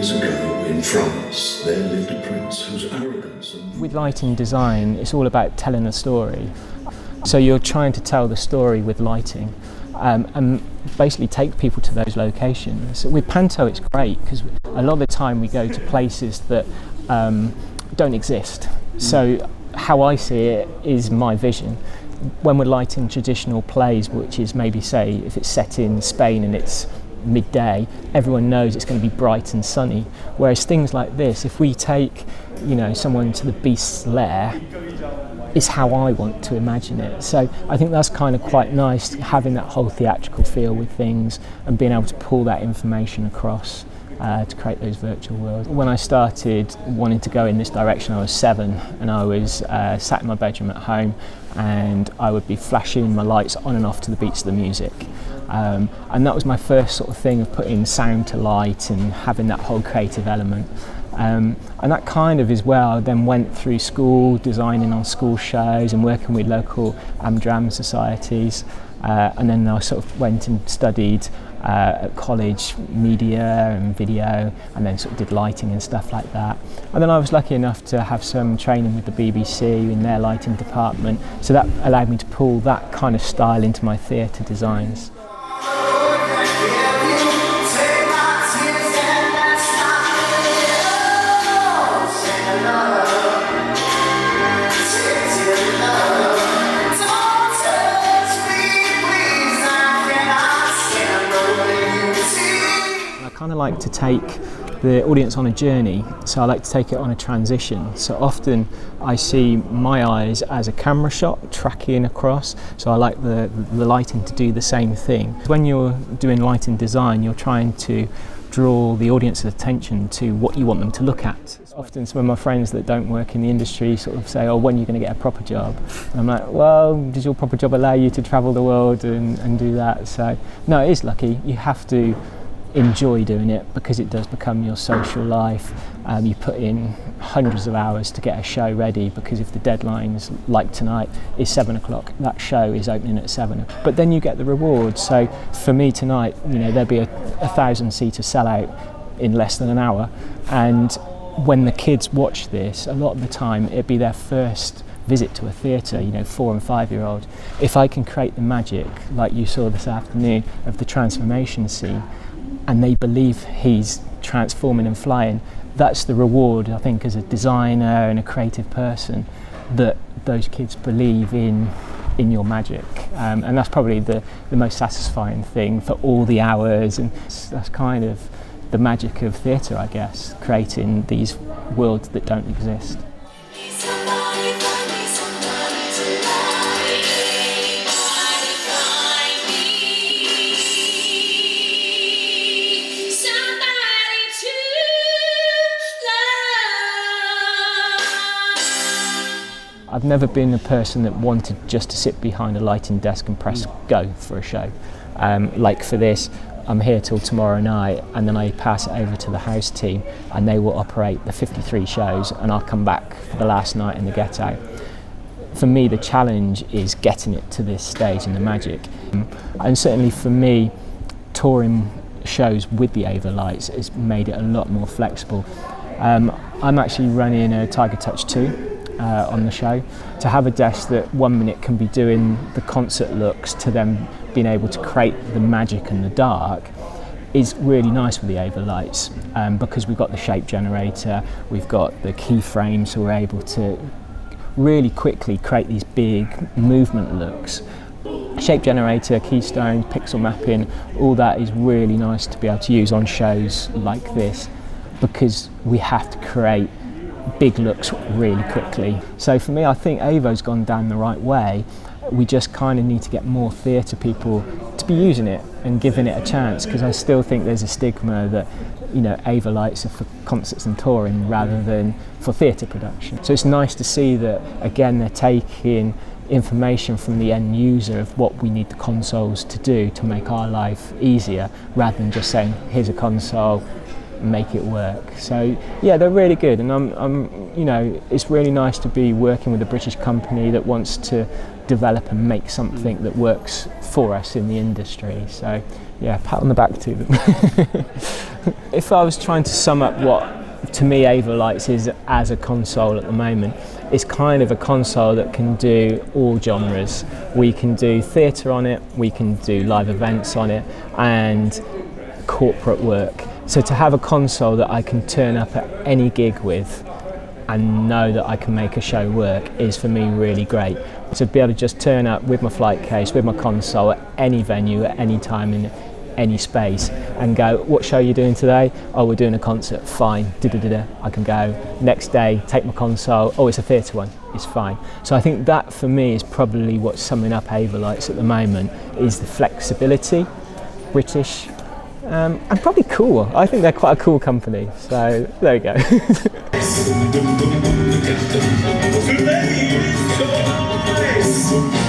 years ago in France, there lived a prince whose arrogance and... With lighting design, it's all about telling a story. So you're trying to tell the story with lighting and basically take people to those locations. With Panto, it's great because a lot of the time we go to places that don't exist. So how I see it is my vision. When we're lighting traditional plays, which is maybe, say, if it's set in Spain and it's midday, everyone knows it's going to be bright and sunny. Whereas things like this, if we take, someone to the beast's lair, is how I want to imagine it. So I think that's kind of quite nice, having that whole theatrical feel with things and being able to pull that information across to create those virtual worlds. When I started wanting to go in this direction, I was 7 and I was sat in my bedroom at home and I would be flashing my lights on and off to the beats of the music. And that was my first sort of thing of putting sound to light and having that whole creative element. And that kind of is where I then went through school, designing on school shows and working with local drama societies. And then I sort of went and studied at college media and video, and then sort of did lighting and stuff like that. And then I was lucky enough to have some training with the BBC in their lighting department, so that allowed me to pull that kind of style into my theatre designs. I kind of like to take the audience on a journey, so I like to take it on a transition. So often I see my eyes as a camera shot tracking across, so I like the lighting to do the same thing. When you're doing lighting design, you're trying to draw the audience's attention to what you want them to look at. Often some of my friends that don't work in the industry sort of say, oh, when are you going to get a proper job? And I'm like, well, does your proper job allow you to travel the world and do that? So no, it is lucky. You have to enjoy doing it because it does become your social life. You put in hundreds of hours to get a show ready, because if the deadline is like tonight is 7 o'clock, that show is opening at 7. But then you get the reward. So for me tonight, there'll be a 1,000-seater sellout in less than an hour, and when the kids watch this, a lot of the time it'd be their first visit to a theatre, 4 and 5-year-olds. If I can create the magic, like you saw this afternoon, of the transformation scene, and they believe he's transforming and flying, that's the reward, I think, as a designer and a creative person, that those kids believe in your magic. And that's probably the most satisfying thing for all the hours, and that's kind of the magic of theatre, I guess, creating these worlds that don't exist. I've never been a person that wanted just to sit behind a lighting desk and press go for a show. Like for this, I'm here till tomorrow night, and then I pass it over to the house team and they will operate the 53 shows, and I'll come back for the last night in the get out. For me, the challenge is getting it to this stage and the magic. And certainly for me, touring shows with the Avolites has made it a lot more flexible. I'm actually running a Tiger Touch 2 on the show. To have a desk that 1 minute can be doing the concert looks to then being able to create the magic and the dark is really nice with the Avolites, because we've got the shape generator, we've got the keyframes, so we're able to really quickly create these big movement looks. Shape generator, keystone, pixel mapping, all that is really nice to be able to use on shows like this, because we have to create big looks really quickly. So for me, I think Avo's gone down the right way. We just kind of need to get more theatre people to be using it and giving it a chance, because I still think there's a stigma that Avolites are for concerts and touring rather than for theatre production. So it's nice to see that, again, they're taking information from the end user of what we need the consoles to do to make our life easier, rather than just saying, here's a console, make it work. So yeah, they're really good, and it's really nice to be working with a British company that wants to develop and make something that works for us in the industry. So yeah, pat on the back to them. If I was trying to sum up what to me Avolites is as a console at the moment, it's kind of a console that can do all genres. We can do theatre on it, we can do live events on it, and corporate work. So to have a console that I can turn up at any gig with and know that I can make a show work is for me really great. To be able to just turn up with my flight case, with my console at any venue, at any time in any space and go, what show are you doing today? Oh, we're doing a concert, fine, I can go. Next day, take my console, oh, it's a theatre one, it's fine. So I think that for me is probably what's summing up Avolites at the moment, is the flexibility, British, and probably cool. I think they're quite a cool company, so there you go. Today's choice.